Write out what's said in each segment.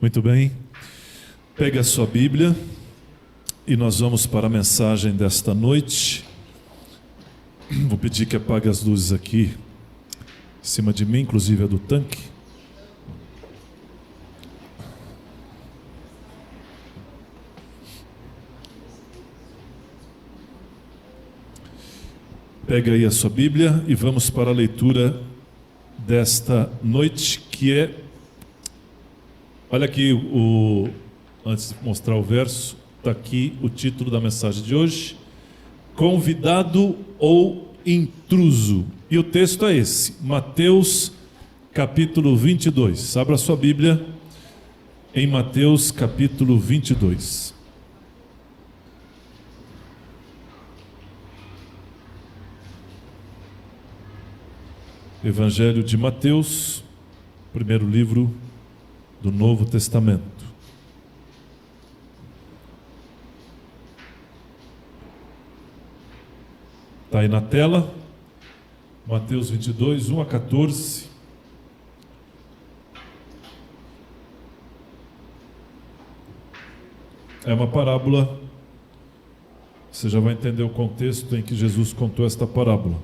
Muito bem, pegue a sua Bíblia e nós vamos para a mensagem desta noite. Vou pedir que apague as luzes aqui em cima de mim, inclusive a do tanque. Pegue aí a sua Bíblia e vamos para a leitura desta noite, que é... Olha aqui, antes de mostrar o verso, está aqui o título da mensagem de hoje: Convidado ou intruso? E o texto é esse, Mateus capítulo 22. Abra sua Bíblia em Mateus capítulo 22. Evangelho de Mateus, primeiro livro do Novo Testamento. Está aí na tela, Mateus 22, 1 a 14. É uma parábola, você já vai entender o contexto em que Jesus contou esta parábola.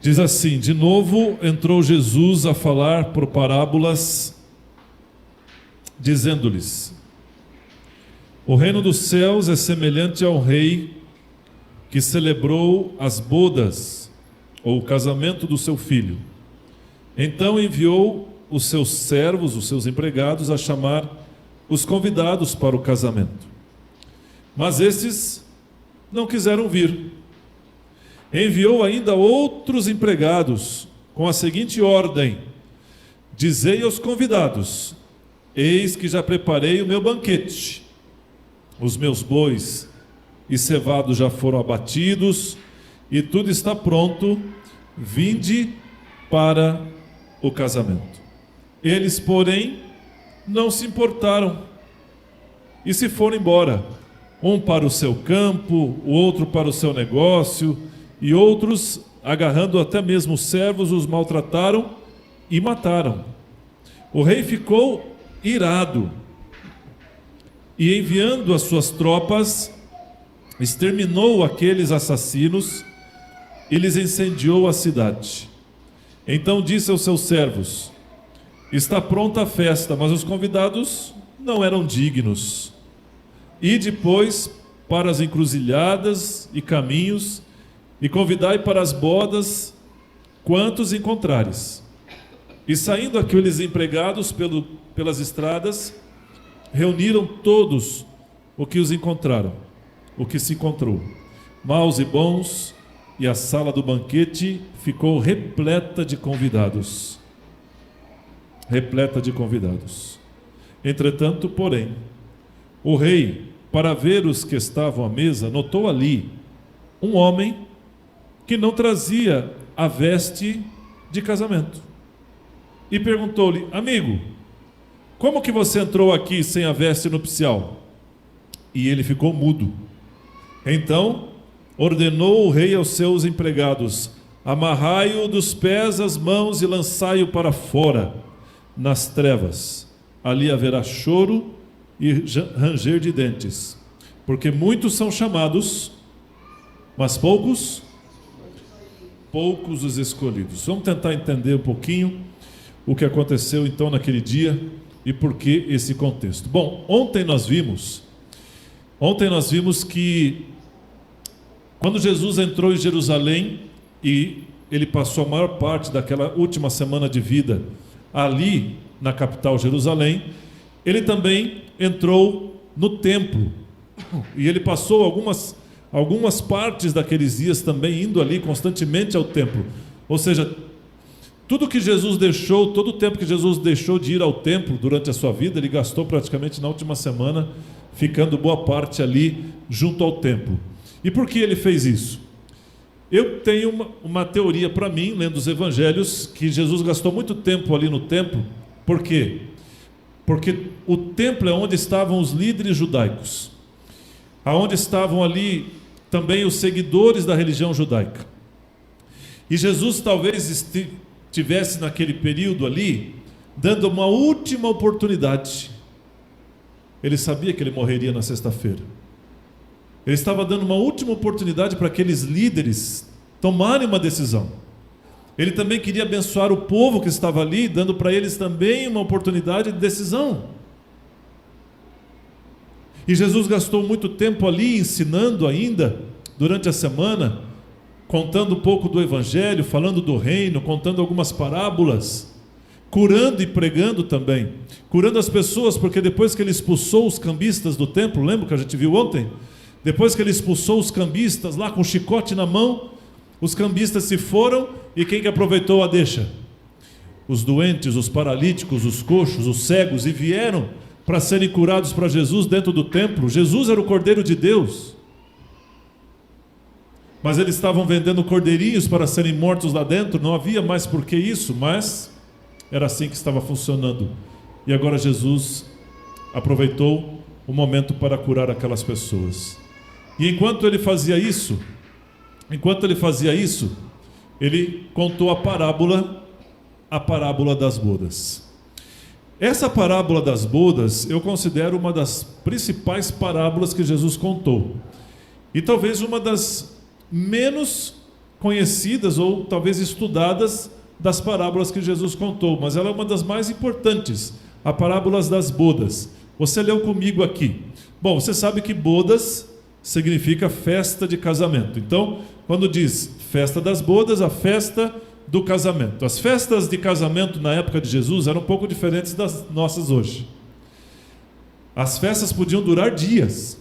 Diz assim: de novo entrou Jesus a falar por parábolas, dizendo-lhes: o reino dos céus é semelhante ao rei que celebrou as bodas, ou o casamento do seu filho. Então enviou os seus servos, os seus empregados, a chamar os convidados para o casamento. Mas estes não quiseram vir. Enviou ainda outros empregados com a seguinte ordem: dizei aos convidados: eis que já preparei o meu banquete. Os meus bois e cevados já foram abatidos e tudo está pronto. Vinde para o casamento. Eles, porém, não se importaram e se foram embora, um para o seu campo, o outro para o seu negócio, e outros, agarrando até mesmo os servos, os maltrataram e mataram. O rei ficou irado e, enviando as suas tropas, exterminou aqueles assassinos e lhes incendiou a cidade. Então disse aos seus servos: está pronta a festa, mas os convidados não eram dignos. E depois para as encruzilhadas e caminhos, e convidai para as bodas quantos encontrares. E saindo aqueles empregados pelas estradas, reuniram todos o que os encontraram, o que se encontrou, maus e bons, e a sala do banquete ficou repleta de convidados. Repleta de convidados. Entretanto, porém, o rei, para ver os que estavam à mesa, notou ali um homem que não trazia a veste de casamento. E perguntou-lhe: amigo, como que você entrou aqui sem a veste nupcial? E ele ficou mudo. Então ordenou o rei aos seus empregados: amarrai-o dos pés às mãos e lançai-o para fora, nas trevas. Ali haverá choro e ranger de dentes, porque muitos são chamados, mas poucos os escolhidos. Vamos tentar entender um pouquinho o que aconteceu então naquele dia e por que esse contexto. Bom, ontem nós vimos que quando Jesus entrou em Jerusalém e ele passou a maior parte daquela última semana de vida ali na capital Jerusalém, ele também entrou no templo e ele passou algumas partes daqueles dias também indo ali constantemente ao templo. Ou seja, tudo que Jesus deixou, todo o tempo que Jesus deixou de ir ao templo durante a sua vida, ele gastou praticamente na última semana, ficando boa parte ali junto ao templo. E por que ele fez isso? Eu tenho uma teoria para mim, lendo os evangelhos, que Jesus gastou muito tempo ali no templo. Por quê? Porque o templo é onde estavam os líderes judaicos, aonde estavam ali também os seguidores da religião judaica. E Jesus talvez estivesse naquele período ali dando uma última oportunidade. Ele sabia que ele morreria na sexta-feira. Ele estava dando uma última oportunidade para aqueles líderes tomarem uma decisão. Ele também queria abençoar o povo que estava ali, dando para eles também uma oportunidade de decisão. E Jesus gastou muito tempo ali ensinando ainda, durante a semana, contando um pouco do Evangelho, falando do reino, contando algumas parábolas, curando e pregando também. Curando as pessoas, porque depois que ele expulsou os cambistas do templo, lembra que a gente viu ontem? Depois que ele expulsou os cambistas lá com o chicote na mão, os cambistas se foram, e quem que aproveitou a deixa? Os doentes, os paralíticos, os coxos, os cegos, e vieram para serem curados para Jesus dentro do templo. Jesus era o Cordeiro de Deus. Mas eles estavam vendendo cordeirinhos para serem mortos lá dentro, não havia mais por que isso, mas era assim que estava funcionando. E agora Jesus aproveitou o momento para curar aquelas pessoas. E enquanto ele fazia isso, ele contou a parábola das bodas. Essa parábola das bodas eu considero uma das principais parábolas que Jesus contou. E talvez uma das menos conhecidas ou talvez estudadas das parábolas que Jesus contou, mas ela é uma das mais importantes, a parábola das bodas. Você leu comigo aqui. Bom, você sabe que bodas significa festa de casamento. Então, quando diz festa das bodas, a festa do casamento. As festas de casamento na época de Jesus eram um pouco diferentes das nossas hoje. As festas podiam durar dias.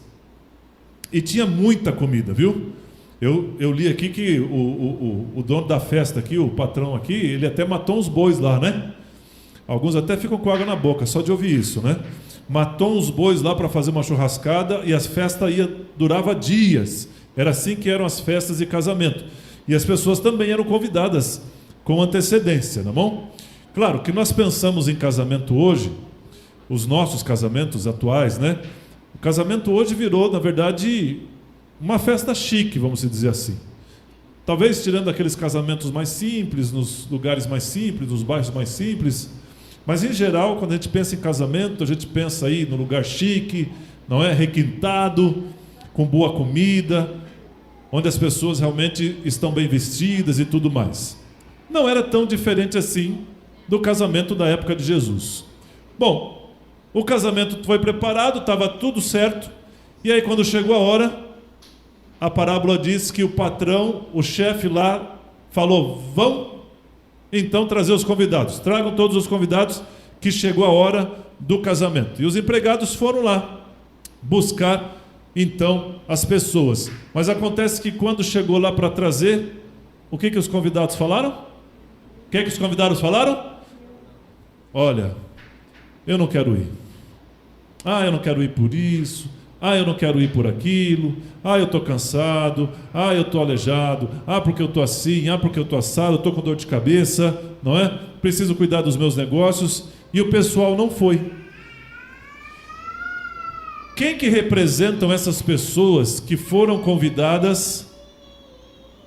E tinha muita comida, viu? Eu li aqui que o dono da festa aqui, o patrão aqui, ele até matou uns bois lá, né? Alguns até ficam com água na boca, só de ouvir isso, né? Matou uns bois lá para fazer uma churrascada e as festas durava dias. Era assim que eram as festas de casamento. E as pessoas também eram convidadas com antecedência, tá bom? Claro que nós pensamos em casamento hoje, os nossos casamentos atuais, né? O casamento hoje virou, na verdade, uma festa chique, vamos dizer assim. Talvez tirando aqueles casamentos mais simples, nos lugares mais simples, nos bairros mais simples. Mas em geral, quando a gente pensa em casamento, a gente pensa aí no lugar chique, não é? Requintado, com boa comida, onde as pessoas realmente estão bem vestidas e tudo mais. Não era tão diferente assim do casamento da época de Jesus. Bom, o casamento foi preparado, estava tudo certo, e aí quando chegou a hora, a parábola diz que o patrão, o chefe lá, falou: vão então trazer os convidados, tragam todos os convidados que chegou a hora do casamento. E os empregados foram lá buscar então as pessoas. Mas acontece que quando chegou lá para trazer, o que os convidados falaram? O que os convidados falaram? Olha, eu não quero ir. Ah, eu não quero ir por isso. Ah, eu não quero ir por aquilo. Ah, eu estou cansado. Ah, eu estou aleijado. Ah, porque eu estou assim. Ah, porque eu estou assado. Eu estou com dor de cabeça, não é? Preciso cuidar dos meus negócios. E o pessoal não foi. Quem que representam essas pessoas que foram convidadas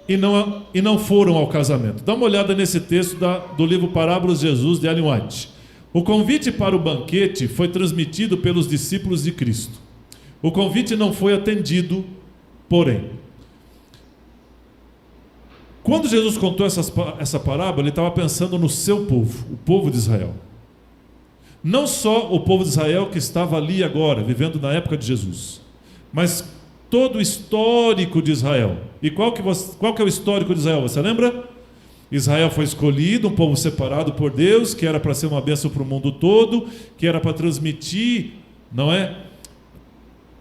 e não foram ao casamento? Dá uma olhada nesse texto do livro Parábolas de Jesus, de Ellen White. O convite para o banquete foi transmitido pelos discípulos de Cristo. O convite não foi atendido, porém. Quando Jesus contou essa parábola, ele estava pensando no seu povo, o povo de Israel. Não só o povo de Israel que estava ali agora, vivendo na época de Jesus, mas todo o histórico de Israel. E qual que é o histórico de Israel? Você lembra? Israel foi escolhido, um povo separado por Deus, que era para ser uma bênção para o mundo todo, que era para transmitir, não é?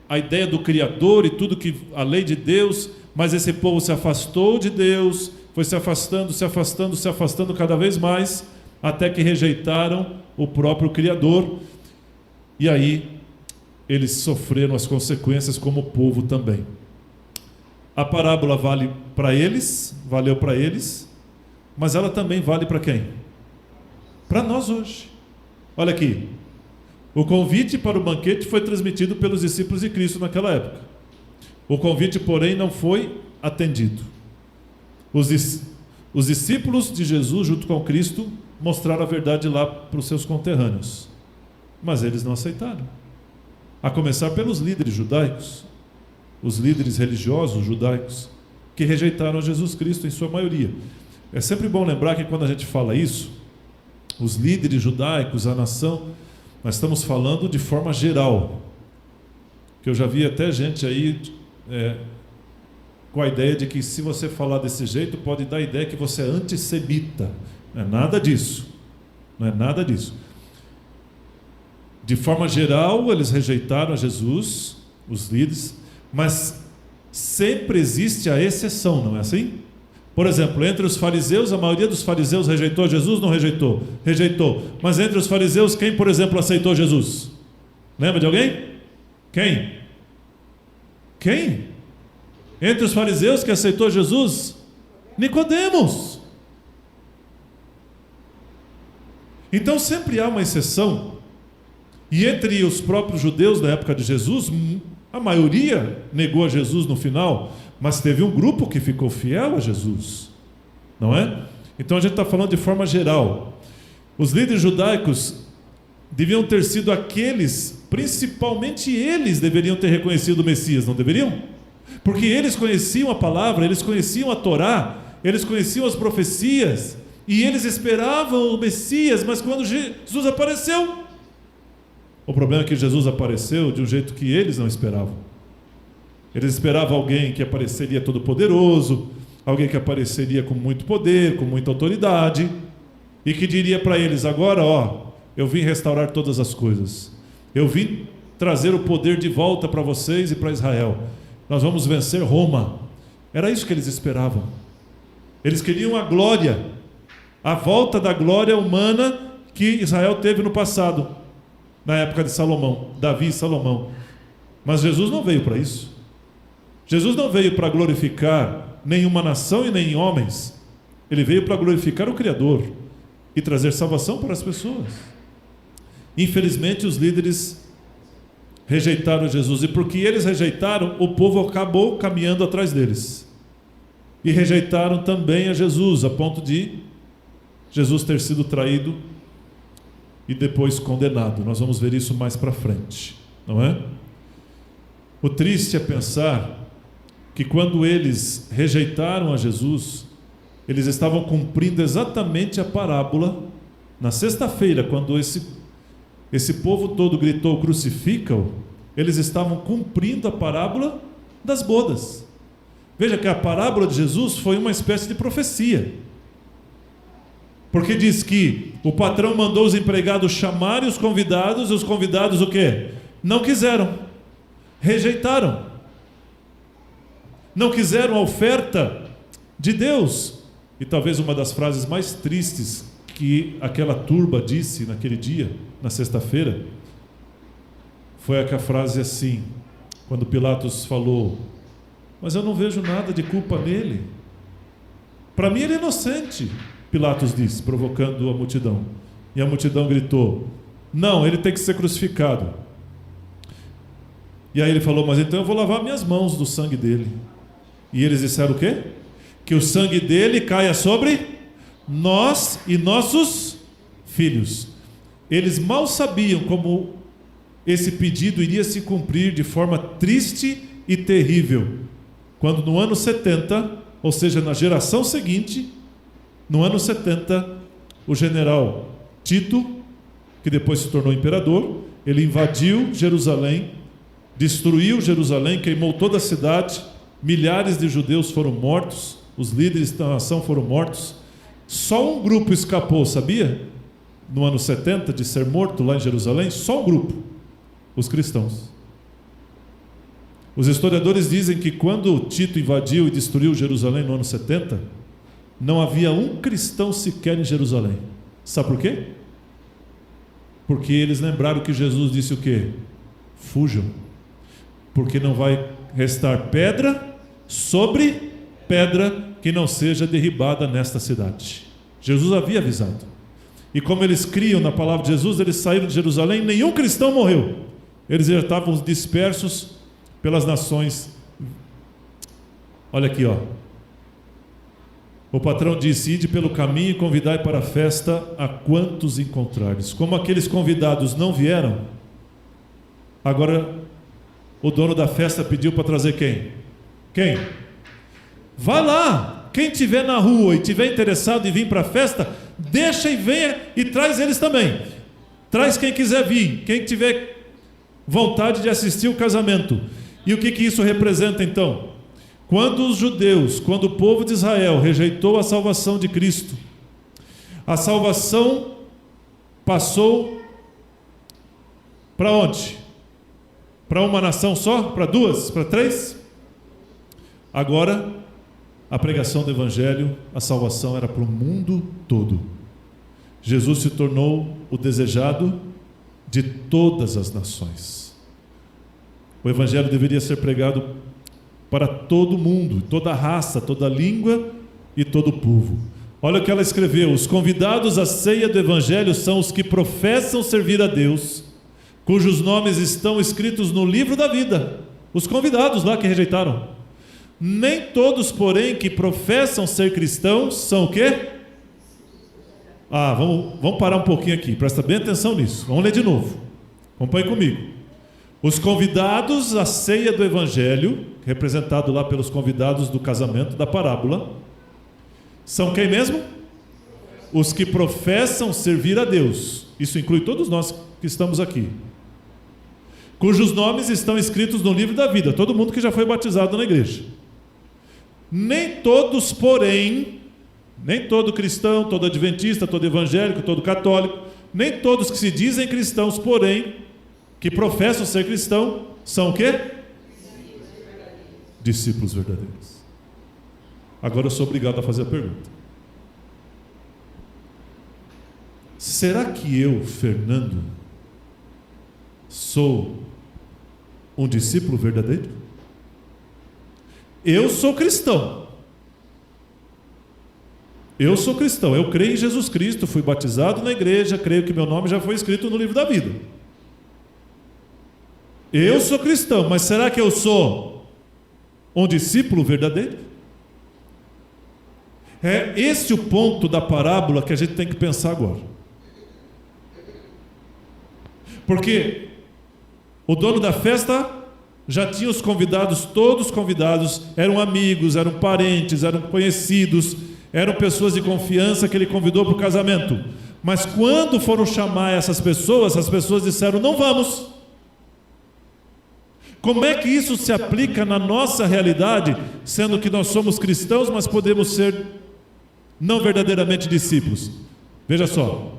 A ideia do Criador e tudo que a lei de Deus, mas esse povo se afastou de Deus, foi se afastando cada vez mais, até que rejeitaram o próprio Criador, e aí eles sofreram as consequências como povo também. A parábola valeu para eles, mas ela também vale para quem? Para nós hoje. Olha aqui, o convite para o banquete foi transmitido pelos discípulos de Cristo naquela época. O convite, porém, não foi atendido. Os discípulos de Jesus, junto com Cristo, mostraram a verdade lá para os seus conterrâneos. Mas eles não aceitaram. A começar pelos líderes judaicos, os líderes religiosos judaicos, que rejeitaram Jesus Cristo em sua maioria. É sempre bom lembrar que quando a gente fala isso, os líderes judaicos, a nação, nós estamos falando de forma geral. Que eu já vi até gente aí com a ideia de que se você falar desse jeito, pode dar a ideia que você é antissemita. Não é nada disso. Não é nada disso. De forma geral, eles rejeitaram a Jesus, os líderes, mas sempre existe a exceção, não é assim? Por exemplo, entre os fariseus, a maioria dos fariseus rejeitou Jesus, não rejeitou? Rejeitou. Mas entre os fariseus, quem, por exemplo, aceitou Jesus? Lembra de alguém? Quem? Quem? Entre os fariseus que aceitou Jesus? Nicodemos. Então sempre há uma exceção. E entre os próprios judeus da época de Jesus, a maioria negou a Jesus no final, mas teve um grupo que ficou fiel a Jesus, não é? Então a gente está falando de forma geral. Os líderes judaicos deviam ter sido aqueles, principalmente eles deveriam ter reconhecido o Messias, não deveriam? Porque eles conheciam a palavra, eles conheciam a Torá, eles conheciam as profecias, e eles esperavam o Messias, mas quando Jesus apareceu, o problema é que Jesus apareceu de um jeito que eles não esperavam. Eles esperavam alguém que apareceria todo poderoso, alguém que apareceria com muito poder, com muita autoridade, e que diria para eles: agora, eu vim restaurar todas as coisas, eu vim trazer o poder de volta para vocês e para Israel, nós vamos vencer Roma. Era isso que eles esperavam. Eles queriam a glória, a volta da glória humana que Israel teve no passado, na época de Salomão, Davi e Salomão. Mas Jesus não veio para isso. Jesus não veio para glorificar nenhuma nação e nem homens. Ele veio para glorificar o Criador e trazer salvação para as pessoas. Infelizmente, os líderes rejeitaram Jesus, e porque eles rejeitaram, o povo acabou caminhando atrás deles. E rejeitaram também a Jesus, a ponto de Jesus ter sido traído e depois condenado. Nós vamos ver isso mais para frente, não é? O triste é pensar que quando eles rejeitaram a Jesus, eles estavam cumprindo exatamente a parábola. Na sexta-feira, quando esse povo todo gritou: crucifica-o, eles estavam cumprindo a parábola das bodas. Veja que a parábola de Jesus foi uma espécie de profecia. Porque diz que o patrão mandou os empregados chamarem os convidados, e os convidados o quê? Não quiseram, rejeitaram, não quiseram a oferta de Deus. E talvez uma das frases mais tristes que aquela turba disse naquele dia, na sexta-feira, foi aquela frase assim, quando Pilatos falou: mas eu não vejo nada de culpa nele, para mim ele é inocente. Pilatos disse, provocando a multidão. E a multidão gritou: não, ele tem que ser crucificado. E aí ele falou: mas então eu vou lavar minhas mãos do sangue dele. E eles disseram o quê? Que o sangue dele caia sobre nós e nossos filhos. Eles mal sabiam como esse pedido iria se cumprir de forma triste e terrível, quando no ano 70, ou seja, na geração seguinte, no ano 70, o general Tito, que depois se tornou imperador, ele invadiu Jerusalém, destruiu Jerusalém, queimou toda a cidade, milhares de judeus foram mortos, os líderes da nação foram mortos. Só um grupo escapou, sabia? No ano 70, de ser morto lá em Jerusalém, só um grupo: os cristãos. Os historiadores dizem que quando Tito invadiu e destruiu Jerusalém no ano 70, não havia um cristão sequer em Jerusalém. Sabe por quê? Porque eles lembraram que Jesus disse o quê? Fujam, porque não vai restar pedra sobre pedra que não seja derribada nesta cidade. Jesus havia avisado. E como eles criam na palavra de Jesus, eles saíram de Jerusalém, nenhum cristão morreu. Eles já estavam dispersos pelas nações. Olha aqui, O patrão disse: ide pelo caminho e convidai para a festa a quantos encontrares. Como aqueles convidados não vieram, agora o dono da festa pediu para trazer quem? Quem? Vá lá, quem estiver na rua e estiver interessado em vir para a festa, deixa e venha e traz eles também. Traz quem quiser vir, quem tiver vontade de assistir o casamento. E o que isso representa então? Quando os judeus, quando o povo de Israel rejeitou a salvação de Cristo, a salvação passou para onde? Para uma nação só? Para duas? Para três? Agora, a pregação do Evangelho, a salvação era para o mundo todo. Jesus se tornou o desejado de todas as nações. O Evangelho deveria ser pregado para todo mundo, toda raça, toda língua e todo povo. Olha o que ela escreveu: os convidados à ceia do Evangelho são os que professam servir a Deus, cujos nomes estão escritos no livro da vida. Os convidados lá que rejeitaram. Nem todos, porém, que professam ser cristãos são o quê? Vamos parar um pouquinho aqui, presta bem atenção nisso. Vamos ler de novo. Acompanhe comigo. Os convidados à ceia do Evangelho, representado lá pelos convidados do casamento da parábola, são quem mesmo? Os que professam servir a Deus. Isso inclui todos nós que estamos aqui. Cujos nomes estão escritos no livro da vida. Todo mundo que já foi batizado na igreja. Nem todos, porém, nem todo cristão, todo adventista, todo evangélico, todo católico, nem todos que se dizem cristãos, porém, que professam ser cristão, são o quê? Discípulos verdadeiros. Agora eu sou obrigado a fazer a pergunta: será que eu, Fernando, sou um discípulo verdadeiro? Eu sou cristão. Eu sou cristão, eu creio em Jesus Cristo, fui batizado na igreja, creio que meu nome já foi escrito no livro da vida. Eu sou cristão, mas será que eu sou um discípulo verdadeiro? É esse o ponto da parábola que a gente tem que pensar agora. Porque o dono da festa já tinha os convidados, todos convidados, eram amigos, eram parentes, eram conhecidos, eram pessoas de confiança que ele convidou para o casamento. Mas quando foram chamar essas pessoas disseram: não vamos. Como é que isso se aplica na nossa realidade, sendo que nós somos cristãos, mas podemos ser não verdadeiramente discípulos? Veja só,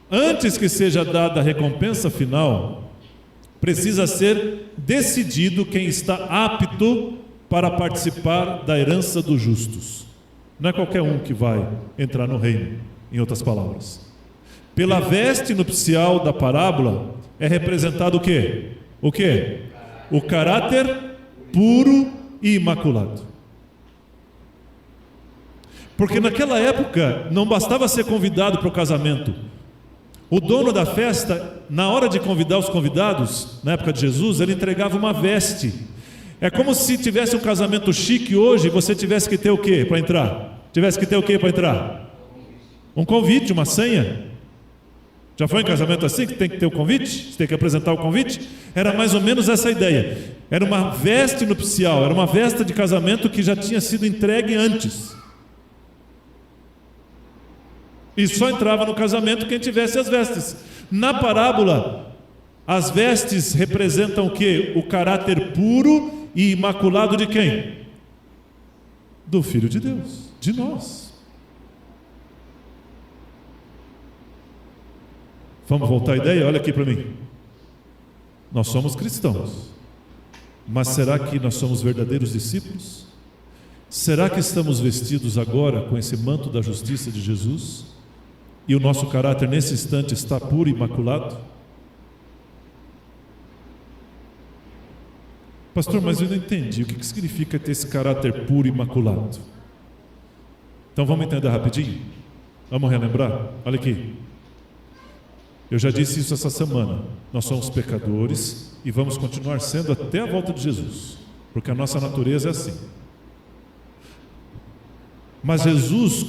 antes que seja dada a recompensa final, precisa ser decidido quem está apto para participar da herança dos justos. Não é qualquer um que vai entrar no reino, em outras palavras. Pela veste nupcial da parábola é representado o quê? O quê? O caráter puro e imaculado. Porque naquela época não bastava ser convidado para o casamento. O dono da festa, na hora de convidar os convidados, na época de Jesus, ele entregava uma veste. É como se tivesse um casamento chique hoje, você tivesse que ter o quê para entrar? Tivesse que ter o quê para entrar? Um convite, uma senha. Já foi em casamento assim, que tem que ter o convite? Você tem que apresentar o convite? Era mais ou menos essa ideia. Era uma veste nupcial, era uma veste de casamento que já tinha sido entregue antes. E só entrava no casamento quem tivesse as vestes. Na parábola, as vestes representam o quê? O caráter puro e imaculado de quem? Do Filho de Deus, de nós. Vamos voltar à ideia? Olha aqui para mim. Nós somos cristãos, mas será que nós somos verdadeiros discípulos? Será que estamos vestidos agora com esse manto da justiça de Jesus? E o nosso caráter nesse instante está puro e imaculado? Pastor, mas eu não entendi. O que significa ter esse caráter puro e imaculado? Então vamos entender rapidinho? Vamos relembrar? Olha aqui. Eu já disse isso essa semana. Nós somos pecadores e vamos continuar sendo até a volta de Jesus, porque a nossa natureza é assim. Mas Jesus,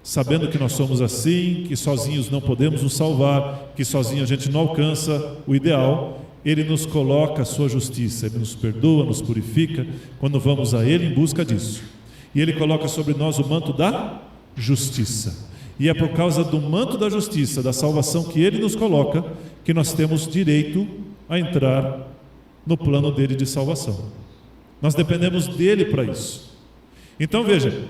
sabendo que nós somos assim, que sozinhos não podemos nos salvar, que sozinho a gente não alcança o ideal, Ele nos coloca a sua justiça, Ele nos perdoa, nos purifica, quando vamos a Ele em busca disso. E Ele coloca sobre nós o manto da justiça. E é por causa do manto da justiça, da salvação que Ele nos coloca, que nós temos direito a entrar no plano dele de salvação. Nós dependemos dele para isso. Então veja,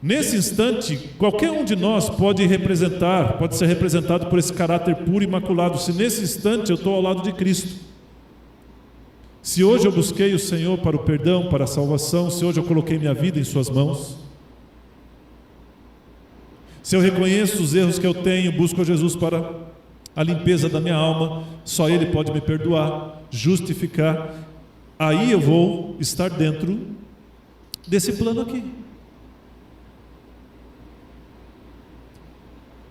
nesse instante, qualquer um de nós pode ser representado por esse caráter puro e imaculado, se nesse instante eu estou ao lado de Cristo. Se hoje eu busquei o Senhor para o perdão, para a salvação, se hoje eu coloquei minha vida em suas mãos, se eu reconheço os erros que eu tenho, busco a Jesus para a limpeza da minha alma, só Ele pode me perdoar, justificar, aí eu vou estar dentro desse plano aqui.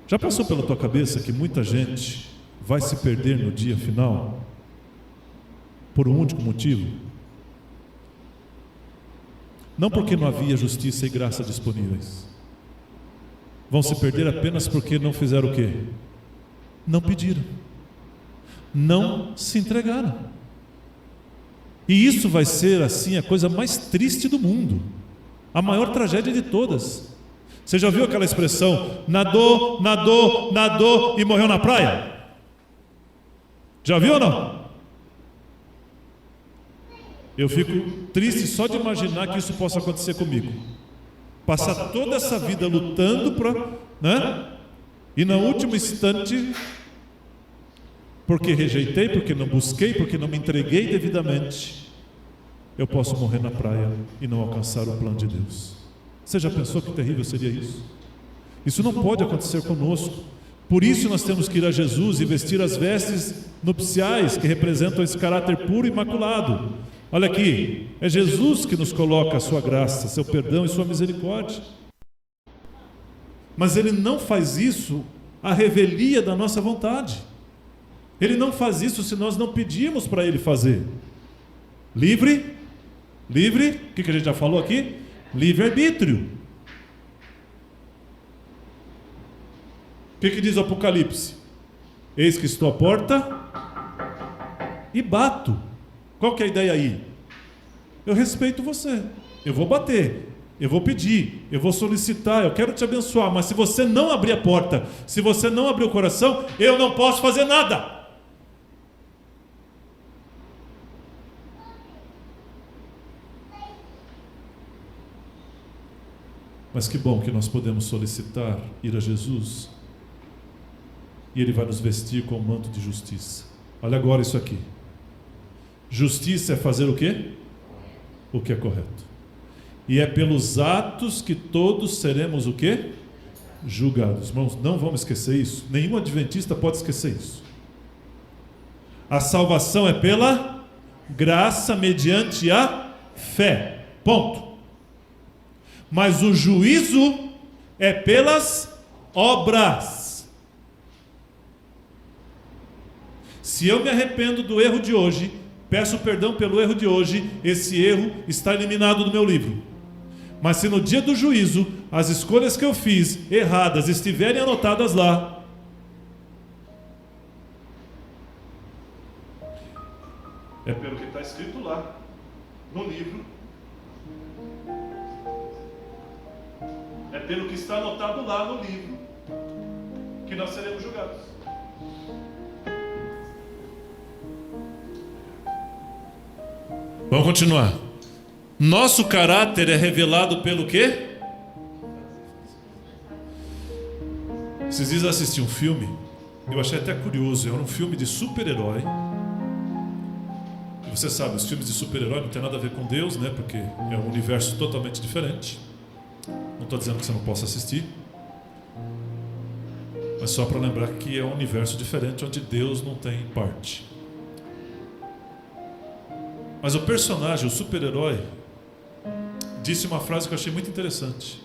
Já passou pela tua cabeça que muita gente vai se perder no dia final por um único motivo? Não porque não havia justiça e graça disponíveis. Vão se perder apenas porque não fizeram o quê? Não pediram. Não se entregaram. E isso vai ser assim a coisa mais triste do mundo. A maior tragédia de todas. Você já viu aquela expressão, nadou, nadou, nadou e morreu na praia? Já viu ou não? Eu fico triste só de imaginar que isso possa acontecer comigo. Passar toda essa vida lutando para, né? E no último instante, porque rejeitei, porque não busquei, porque não me entreguei devidamente, eu posso morrer na praia e não alcançar o plano de Deus. Você já pensou que terrível seria isso? Isso não pode acontecer conosco. Por isso nós temos que ir a Jesus e vestir as vestes nupciais que representam esse caráter puro e imaculado. Olha aqui, é Jesus que nos coloca a sua graça, seu perdão e sua misericórdia. Mas Ele não faz isso à revelia da nossa vontade. Ele não faz isso se nós não pedimos para Ele fazer. Livre, o que a gente já falou aqui? Livre-arbítrio. O que diz o Apocalipse? Eis que estou à porta e bato. Qual que é a ideia aí? Eu respeito você, eu vou bater, eu vou pedir, eu vou solicitar, eu quero te abençoar, mas se você não abrir a porta, se você não abrir o coração, eu não posso fazer nada. Mas que bom que nós podemos solicitar, ir a Jesus, e Ele vai nos vestir com o manto de justiça. Olha agora isso aqui. Justiça é fazer o quê? O que é correto. E é pelos atos que todos seremos o quê? Julgados. Irmãos, não vamos esquecer isso. Nenhum adventista pode esquecer isso. A salvação é pela graça mediante a fé. Ponto. Mas o juízo é pelas obras. Se eu me arrependo do erro de hoje, peço perdão pelo erro de hoje, esse erro está eliminado do meu livro. Mas se no dia do juízo as escolhas que eu fiz erradas estiverem anotadas lá, é pelo que está escrito lá no livro, é pelo que está anotado lá no livro que nós seremos julgados. Vamos continuar. Nosso caráter é revelado pelo quê? Esses dias assisti um filme, eu achei até curioso, era um filme de super-herói. Você sabe, os filmes de super-herói não tem nada a ver com Deus, né? Porque é um universo totalmente diferente. Não estou dizendo que você não possa assistir, mas só para lembrar que é um universo diferente onde Deus não tem parte. Mas o personagem, o super-herói, disse uma frase que eu achei muito interessante,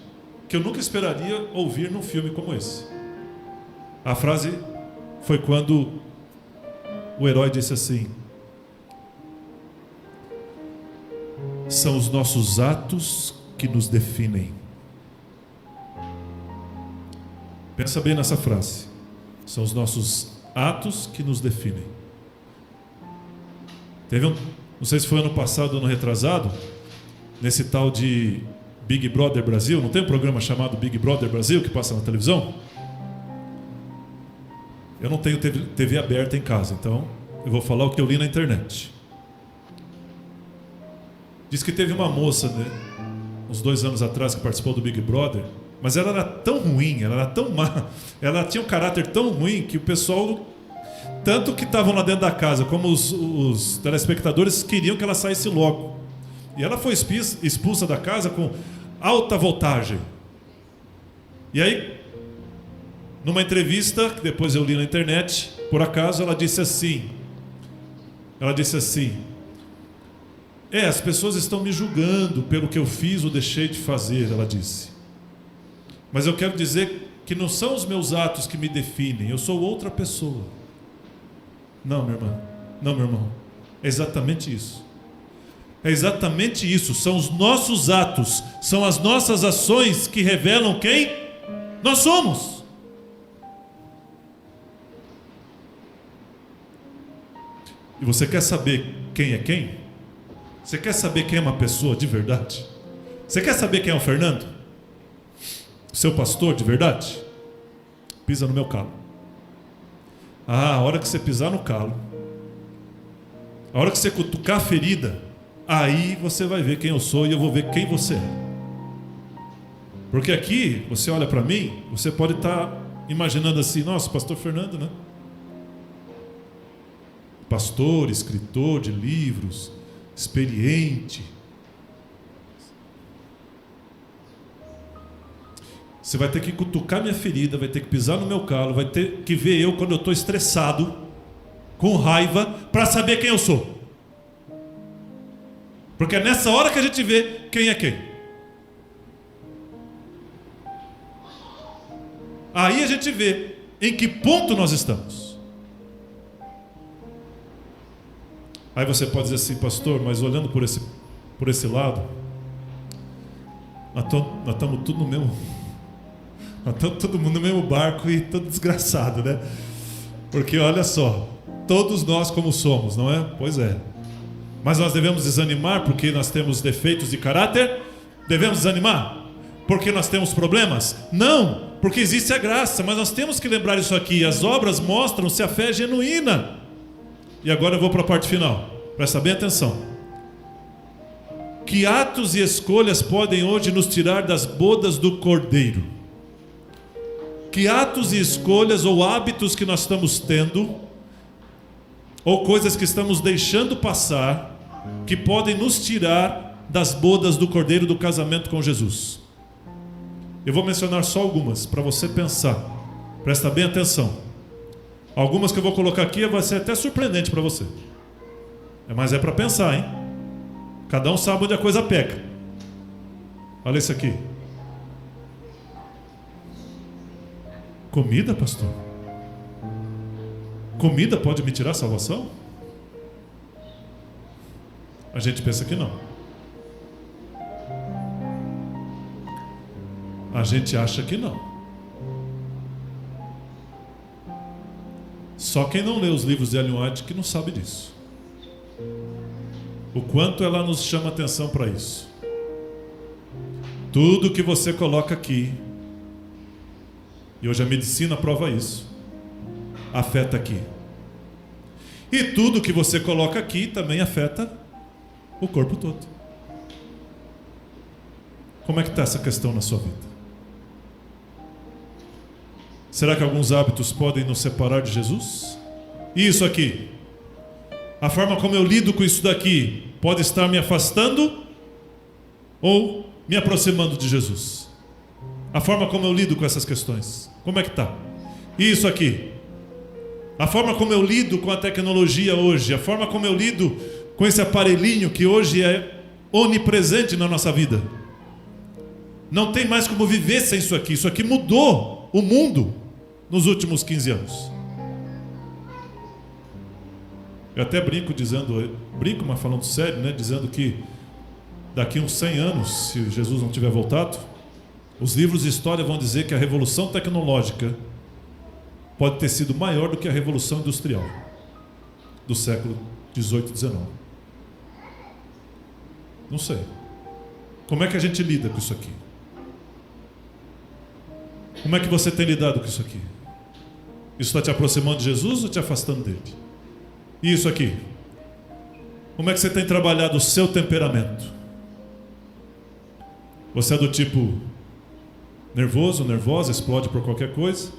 que eu nunca esperaria ouvir num filme como esse. A frase foi quando o herói disse assim: são os nossos atos que nos definem, Pensa bem nessa frase. São os nossos atos que nos definem. Não sei se foi ano passado ou ano retrasado, nesse tal de Big Brother Brasil. Não tem um programa chamado Big Brother Brasil que passa na televisão? Eu não tenho TV aberta em casa, então eu vou falar o que eu li na internet. Diz que teve uma moça, né, uns 2 anos atrás, que participou do Big Brother, mas ela era tão ruim, ela era tão má, ela tinha um caráter tão ruim que o pessoal, tanto que estavam lá dentro da casa, como os telespectadores, queriam que ela saísse logo. E ela foi expulsa da casa com alta voltagem. E aí, numa entrevista, que depois eu li na internet, por acaso, ela disse assim, as pessoas estão me julgando pelo que eu fiz ou deixei de fazer, ela disse. Mas eu quero dizer que não são os meus atos que me definem, eu sou outra pessoa. Não, minha irmã, não, meu irmão, é exatamente isso. É exatamente isso, são os nossos atos, são as nossas ações que revelam quem nós somos. E você quer saber quem é quem? Você quer saber quem é uma pessoa de verdade? Você quer saber quem é o Fernando? Seu pastor de verdade? Pisa no meu calo. A hora que você pisar no calo, a hora que você cutucar a ferida, aí você vai ver quem eu sou e eu vou ver quem você é. Porque aqui, você olha para mim, você pode estar imaginando assim, nossa, pastor Fernando, né? Pastor, escritor de livros, experiente. Você vai ter que cutucar minha ferida, vai ter que pisar no meu calo, vai ter que ver eu quando eu estou estressado, com raiva, para saber quem eu sou. Porque é nessa hora que a gente vê quem é quem. Aí a gente vê em que ponto nós estamos. Aí você pode dizer assim, pastor, mas olhando por esse lado, nós estamos tudo no mesmo, nós estamos todo mundo no mesmo barco e todo desgraçado, né? Porque olha só, todos nós como somos, não é? Pois é. Mas nós devemos desanimar porque nós temos defeitos de caráter? Devemos desanimar? Porque nós temos problemas? Não, porque existe a graça, mas nós temos que lembrar isso aqui. As obras mostram se a fé é genuína. E agora eu vou para a parte final. Presta bem atenção. Que atos e escolhas podem hoje nos tirar das bodas do Cordeiro? Que atos e escolhas ou hábitos que nós estamos tendo, ou coisas que estamos deixando passar, que podem nos tirar das bodas do Cordeiro do casamento com Jesus? Eu vou mencionar só algumas para você pensar. Presta bem atenção. Algumas que eu vou colocar aqui vai ser até surpreendente para você. Mas é para pensar, hein? Cada um sabe onde a coisa peca. Olha isso aqui. Comida, pastor? Comida pode me tirar a salvação? A gente pensa que não. A gente acha que não. Só quem não lê os livros de Ellen White que não sabe disso. O quanto ela nos chama atenção para isso. Tudo que você coloca aqui, e hoje a medicina prova isso, afeta aqui. E tudo que você coloca aqui também afeta o corpo todo. Como é que está essa questão na sua vida? Será que alguns hábitos podem nos separar de Jesus? E isso aqui? A forma como eu lido com isso daqui pode estar me afastando ou me aproximando de Jesus? A forma como eu lido com essas questões, como é que está? E isso aqui? A forma como eu lido com a tecnologia hoje, a forma como eu lido com esse aparelhinho que hoje é onipresente na nossa vida. Não tem mais como viver sem isso aqui. Isso aqui mudou o mundo nos últimos 15 anos. Eu até brinco mas falando sério, né? Dizendo que daqui uns 100 anos, se Jesus não tiver voltado, Os livros de história vão dizer que a revolução tecnológica pode ter sido maior do que a revolução industrial do século 18 e 19. Não sei. Como é que a gente lida com isso aqui? Como é que você tem lidado com isso aqui? Isso está te aproximando de Jesus ou te afastando dele? E isso aqui? Como é que você tem trabalhado o seu temperamento? Você é do tipo nervoso, nervosa, explode por qualquer coisa?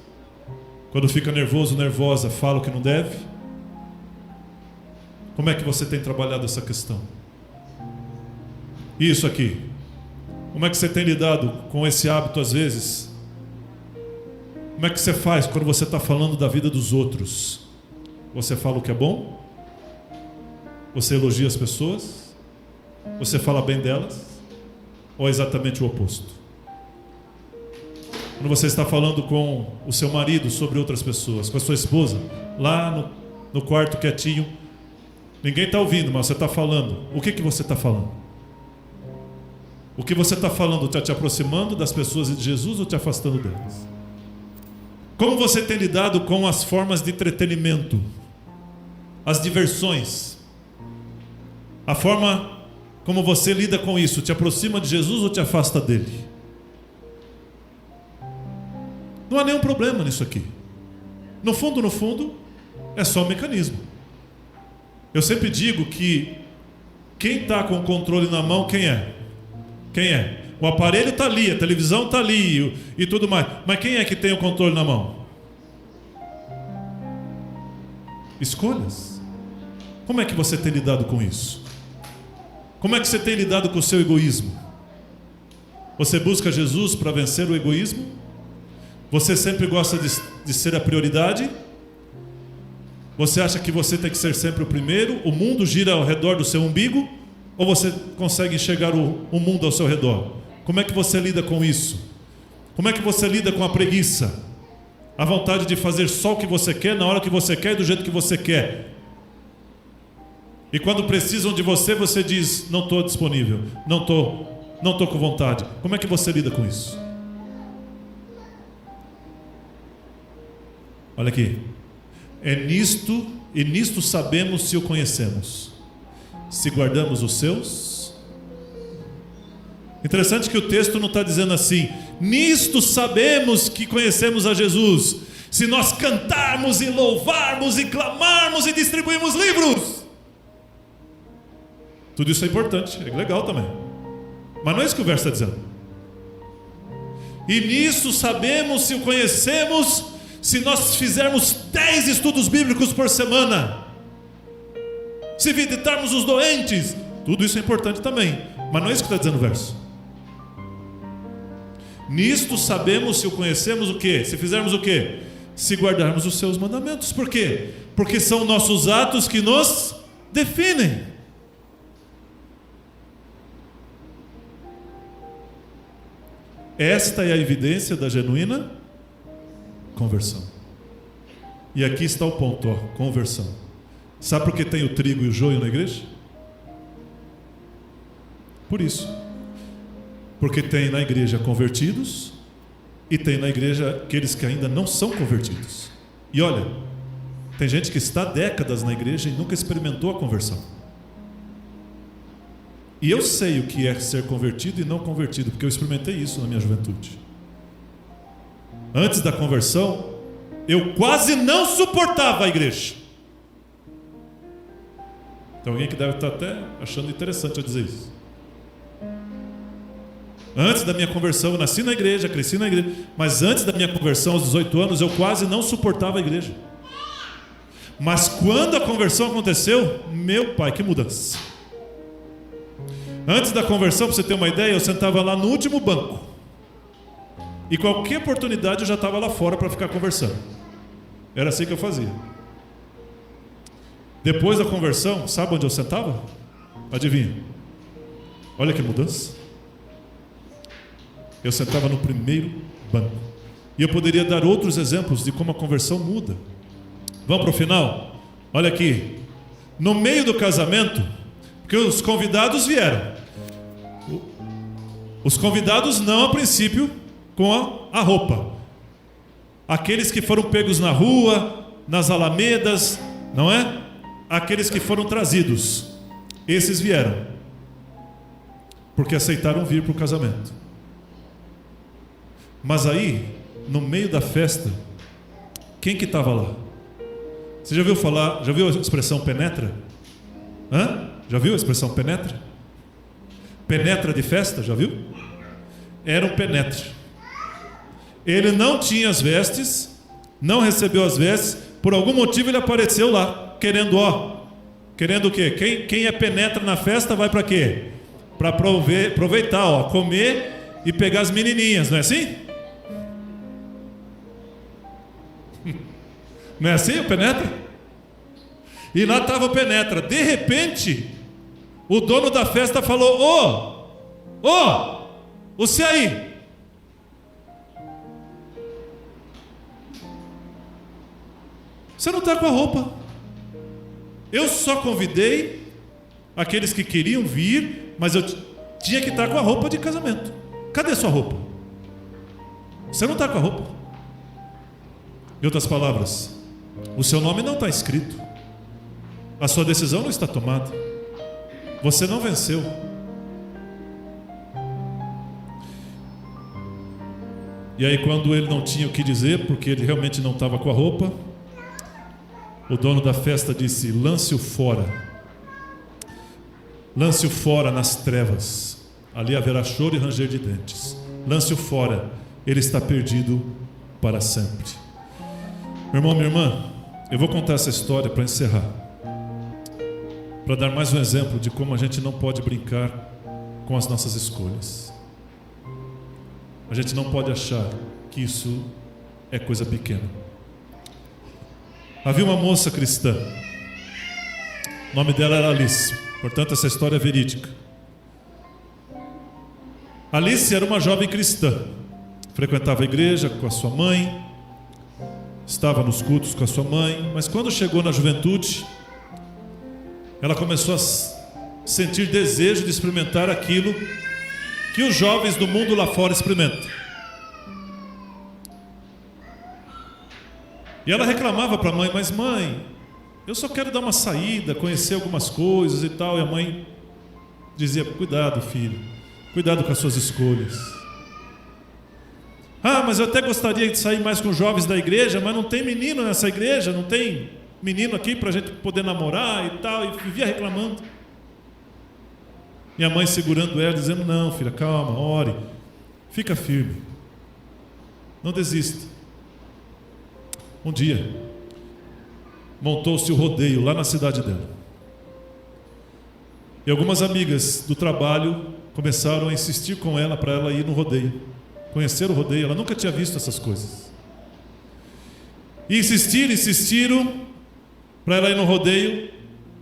Quando fica nervoso, nervosa, fala o que não deve? Como é que você tem trabalhado essa questão? E isso aqui? Como é que você tem lidado com esse hábito às vezes? Como é que você faz quando você está falando da vida dos outros? Você fala o que é bom? Você elogia as pessoas? Você fala bem delas? Ou é exatamente o oposto? Quando você está falando com o seu marido sobre outras pessoas, com a sua esposa, lá no quarto quietinho, ninguém está ouvindo, mas você está falando. O que você está falando? O que você está falando está te aproximando das pessoas e de Jesus ou te afastando delas? Como você tem lidado com as formas de entretenimento, as diversões? A forma como você lida com isso te aproxima de Jesus ou te afasta dele? Não há nenhum problema nisso aqui. No fundo, é só um mecanismo. Eu sempre digo que quem está com o controle na mão, quem é? Quem é? O aparelho está ali, a televisão está ali e tudo mais. Mas quem é que tem o controle na mão? Escolhas. Como é que você tem lidado com isso? Como é que você tem lidado com o seu egoísmo? Você busca Jesus para vencer o egoísmo? Você sempre gosta de ser a prioridade? Você acha que você tem que ser sempre o primeiro? O mundo gira ao redor do seu umbigo? Ou você consegue enxergar o mundo ao seu redor? Como é que você lida com isso? Como é que você lida com a preguiça? A vontade de fazer só o que você quer, na hora que você quer e do jeito que você quer. E quando precisam de você, você diz, não estou disponível, não estou com vontade. Como é que você lida com isso? Olha aqui. É nisto, e nisto sabemos se o conhecemos, se guardamos os seus. Interessante que o texto não está dizendo assim, nisto sabemos que conhecemos a Jesus, se nós cantarmos e louvarmos e clamarmos e distribuirmos livros. Tudo isso é importante, é legal também, mas não é isso que o verso está dizendo. E nisso sabemos se o conhecemos, se nós fizermos 10 estudos bíblicos por semana, se visitarmos os doentes, tudo isso é importante também, mas não é isso que está dizendo o verso. Nisto sabemos se o conhecemos o quê? Se fizermos o quê? Se guardarmos os seus mandamentos. Por quê? Porque são nossos atos que nos definem. Esta é a evidência da genuína conversão. E aqui está o ponto, ó, conversão. Sabe por que tem o trigo e o joio na igreja? Por isso. Porque tem na igreja convertidos e tem na igreja aqueles que ainda não são convertidos. E olha, tem gente que está há décadas na igreja e nunca experimentou a conversão. E eu sei o que é ser convertido e não convertido, porque eu experimentei isso na minha juventude. Antes da conversão, eu quase não suportava a igreja. Tem alguém que deve estar até achando interessante eu dizer isso. Antes da minha conversão, eu nasci na igreja, cresci na igreja, mas antes da minha conversão, aos 18 anos, eu quase não suportava a igreja. Mas quando a conversão aconteceu, meu pai, que mudança. Antes da conversão, para você ter uma ideia, eu sentava lá no último banco. E qualquer oportunidade eu já estava lá fora para ficar conversando. Era assim que eu fazia. Depois da conversão, sabe onde eu sentava? Adivinha? Olha que mudança. Eu sentava no primeiro banco. E eu poderia dar outros exemplos de como a conversão muda. Vamos para o final? Olha aqui. No meio do casamento, porque os convidados vieram. Os convidados não, a princípio, com a roupa. Aqueles que foram pegos na rua, nas alamedas, não é? Aqueles que foram trazidos, esses vieram, porque aceitaram vir para o casamento. Mas aí, no meio da festa, quem que estava lá? Você já viu falar, já viu a expressão penetra? Já viu a expressão penetra? Penetra de festa, já viu? Era um penetre. Ele não tinha as vestes, não recebeu as vestes, por algum motivo ele apareceu lá, querendo o quê? Quem é penetra na festa vai para quê? Para aproveitar, comer e pegar as menininhas, não é assim? Não é assim o penetra? E lá estava o penetra. De repente, o dono da festa falou: você aí, você não está com a roupa. Eu só convidei aqueles que queriam vir, mas eu tinha que estar com a roupa de casamento. Cadê a sua roupa? Você não está com a roupa. Em outras palavras, o seu nome não está escrito, a sua decisão não está tomada, você não venceu. E aí, quando ele não tinha o que dizer, porque ele realmente não estava com a roupa, o dono da festa disse: lance-o fora, lance-o fora nas trevas, ali haverá choro e ranger de dentes. Lance-o fora, ele está perdido para sempre. Meu irmão, minha irmã, eu vou contar essa história para encerrar, para dar mais um exemplo de como a gente não pode brincar com as nossas escolhas. A gente não pode achar que isso é coisa pequena. Havia uma moça cristã, o nome dela era Alice, portanto essa história é verídica. Alice era uma jovem cristã, frequentava a igreja com a sua mãe, estava nos cultos com a sua mãe, mas quando chegou na juventude, ela começou a sentir desejo de experimentar aquilo que os jovens do mundo lá fora experimentam. E ela reclamava para a mãe: mas mãe, eu só quero dar uma saída, conhecer algumas coisas e tal. E a mãe dizia: cuidado, filho, cuidado com as suas escolhas. Mas eu até gostaria de sair mais com os jovens da igreja, mas não tem menino nessa igreja, não tem menino aqui para a gente poder namorar e tal. E vivia reclamando. E a mãe segurando ela, dizendo: não, filha, calma, ore, fica firme, não desista. Um dia, montou-se o rodeio lá na cidade dela. E algumas amigas do trabalho começaram a insistir com ela para ela ir no rodeio, conhecer o rodeio. Ela nunca tinha visto essas coisas. E insistiram para ela ir no rodeio,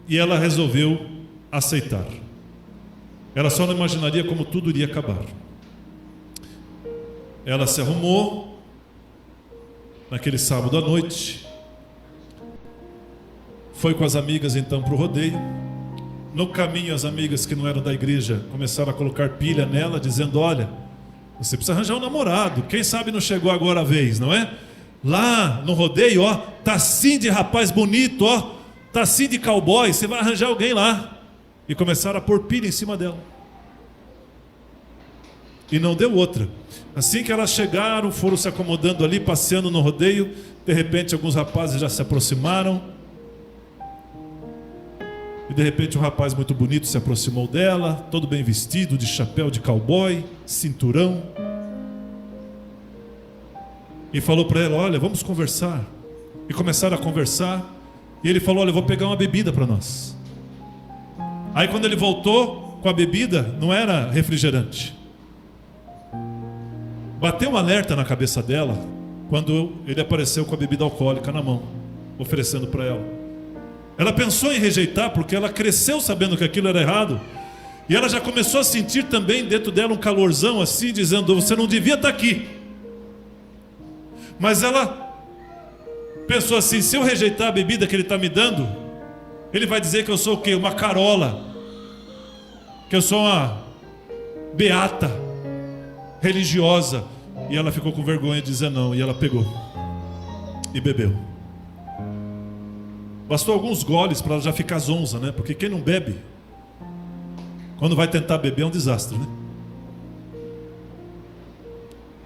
e ela resolveu aceitar. Ela só não imaginaria como tudo iria acabar. Ela se arrumou naquele sábado à noite, foi com as amigas então para o rodeio. No caminho, as amigas que não eram da igreja começaram a colocar pilha nela, dizendo: olha, você precisa arranjar um namorado, quem sabe não chegou agora a vez, não é? Lá no rodeio, tá assim de rapaz bonito, tá assim de cowboy, você vai arranjar alguém lá. E começaram a pôr pilha em cima dela. E não deu outra. Assim que elas chegaram, foram se acomodando ali, passeando no rodeio. De repente alguns rapazes já se aproximaram. E de repente um rapaz muito bonito se aproximou dela, todo bem vestido, de chapéu de cowboy, cinturão. E falou para ela: olha, vamos conversar. E começaram a conversar. E ele falou: olha, eu vou pegar uma bebida para nós. Aí quando ele voltou com a bebida, não era refrigerante. Bateu um alerta na cabeça dela quando ele apareceu com a bebida alcoólica na mão, oferecendo para ela. Ela pensou em rejeitar, porque ela cresceu sabendo que aquilo era errado. E ela já começou a sentir também dentro dela um calorzão assim, dizendo: você não devia estar aqui. Mas ela pensou assim: se eu rejeitar a bebida que ele está me dando, ele vai dizer que eu sou o quê? Uma carola, que eu sou uma beata religiosa, E ela ficou com vergonha de dizer não, e ela pegou e bebeu. Bastou alguns goles para ela já ficar zonza, né? Porque quem não bebe, quando vai tentar beber é um desastre, né?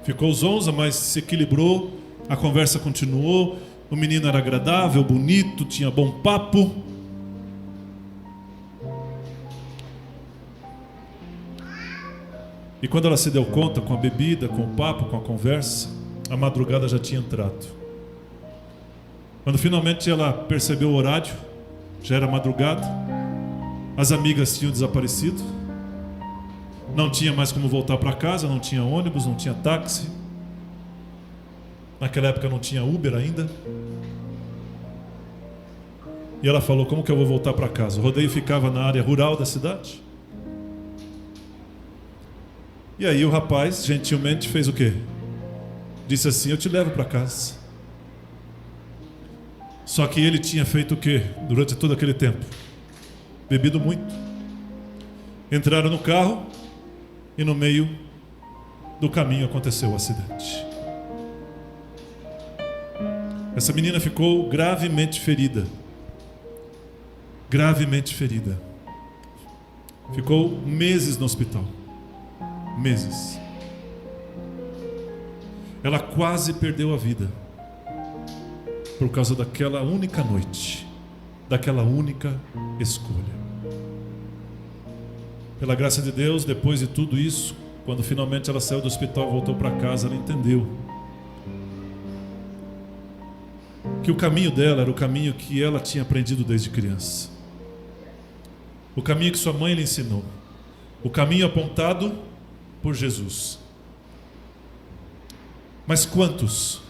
Ficou zonza, mas se equilibrou, a conversa continuou, o menino era agradável, bonito, tinha bom papo. E quando ela se deu conta, com a bebida, com o papo, com a conversa, a madrugada já tinha entrado. Quando finalmente ela percebeu o horário, já era madrugada, as amigas tinham desaparecido, não tinha mais como voltar para casa, não tinha ônibus, não tinha táxi. Naquela época não tinha Uber ainda. E ela falou: como que eu vou voltar para casa? O rodeio ficava na área rural da cidade. E aí o rapaz gentilmente fez o quê? Disse assim: eu te levo para casa. Só que ele tinha feito o quê durante todo aquele tempo? Bebido muito. Entraram no carro e no meio do caminho aconteceu o acidente. Essa menina ficou gravemente ferida. Gravemente ferida. Ficou meses no hospital. Meses. Ela quase perdeu a vida por causa daquela única noite, daquela única escolha. Pela graça de Deus, depois de tudo isso, quando finalmente ela saiu do hospital e voltou para casa, ela entendeu que o caminho dela era o caminho que ela tinha aprendido desde criança. O caminho que sua mãe lhe ensinou. O caminho apontado por Jesus. Mas quantos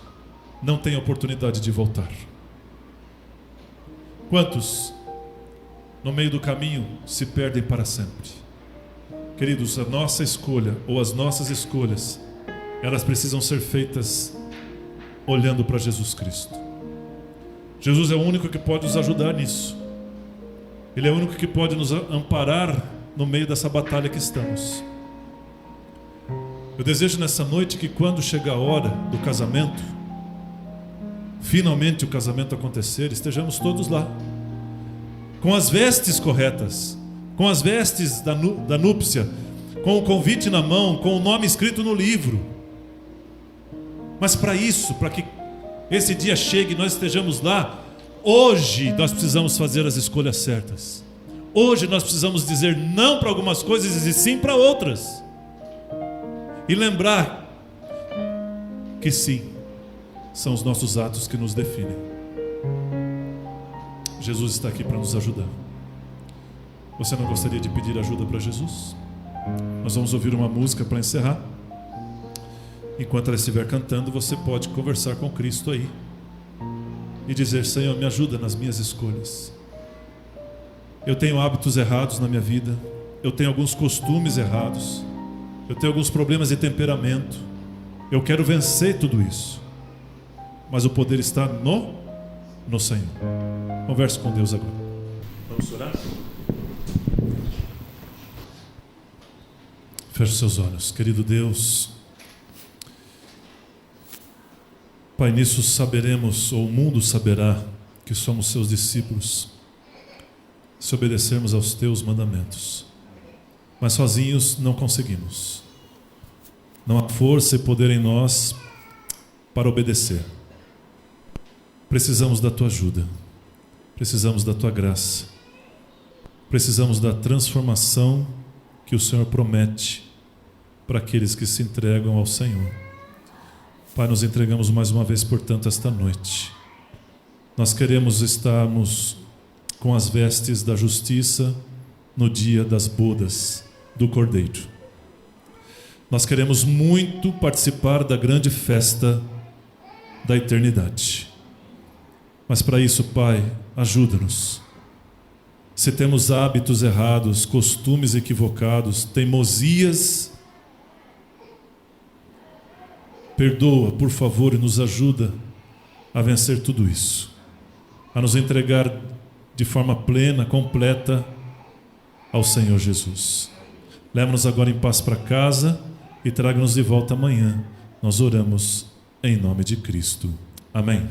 não têm oportunidade de voltar? Quantos no meio do caminho se perdem para sempre? Queridos, a nossa escolha ou as nossas escolhas, elas precisam ser feitas olhando para Jesus Cristo. Jesus é o único que pode nos ajudar nisso. Ele é o único que pode nos amparar no meio dessa batalha que estamos. Eu desejo nessa noite que quando chegar a hora do casamento, finalmente o casamento acontecer, estejamos todos lá, com as vestes corretas, com as vestes da núpcia, com o convite na mão, com o nome escrito no livro. Mas para isso, para que esse dia chegue e nós estejamos lá, hoje nós precisamos fazer as escolhas certas. Hoje nós precisamos dizer não para algumas coisas e sim para outras. E lembrar que sim, são os nossos atos que nos definem. Jesus está aqui para nos ajudar. Você não gostaria de pedir ajuda para Jesus? Nós vamos ouvir uma música para encerrar. Enquanto ela estiver cantando, você pode conversar com Cristo aí e dizer: Senhor, me ajuda nas minhas escolhas. Eu tenho hábitos errados na minha vida, eu tenho alguns costumes errados, eu tenho alguns problemas de temperamento. Eu quero vencer tudo isso, mas o poder está no Senhor. Converse com Deus agora. Vamos orar? Feche seus olhos. Querido Deus, Pai, nisso saberemos, ou o mundo saberá, que somos seus discípulos, se obedecermos aos teus mandamentos. Mas sozinhos não conseguimos. Não há força e poder em nós para obedecer. Precisamos da tua ajuda. Precisamos da tua graça. Precisamos da transformação que o Senhor promete para aqueles que se entregam ao Senhor. Pai, nos entregamos mais uma vez, portanto, esta noite. Nós queremos estarmos com as vestes da justiça no dia das bodas do Cordeiro. Nós queremos muito participar da grande festa da eternidade. Mas para isso, Pai, ajuda-nos. Se temos hábitos errados, costumes equivocados, teimosias, perdoa, por favor, e nos ajuda a vencer tudo isso, a nos entregar de forma plena, completa ao Senhor Jesus. Leva-nos agora em paz para casa e traga-nos de volta amanhã, Nós oramos em nome de Cristo. Amém.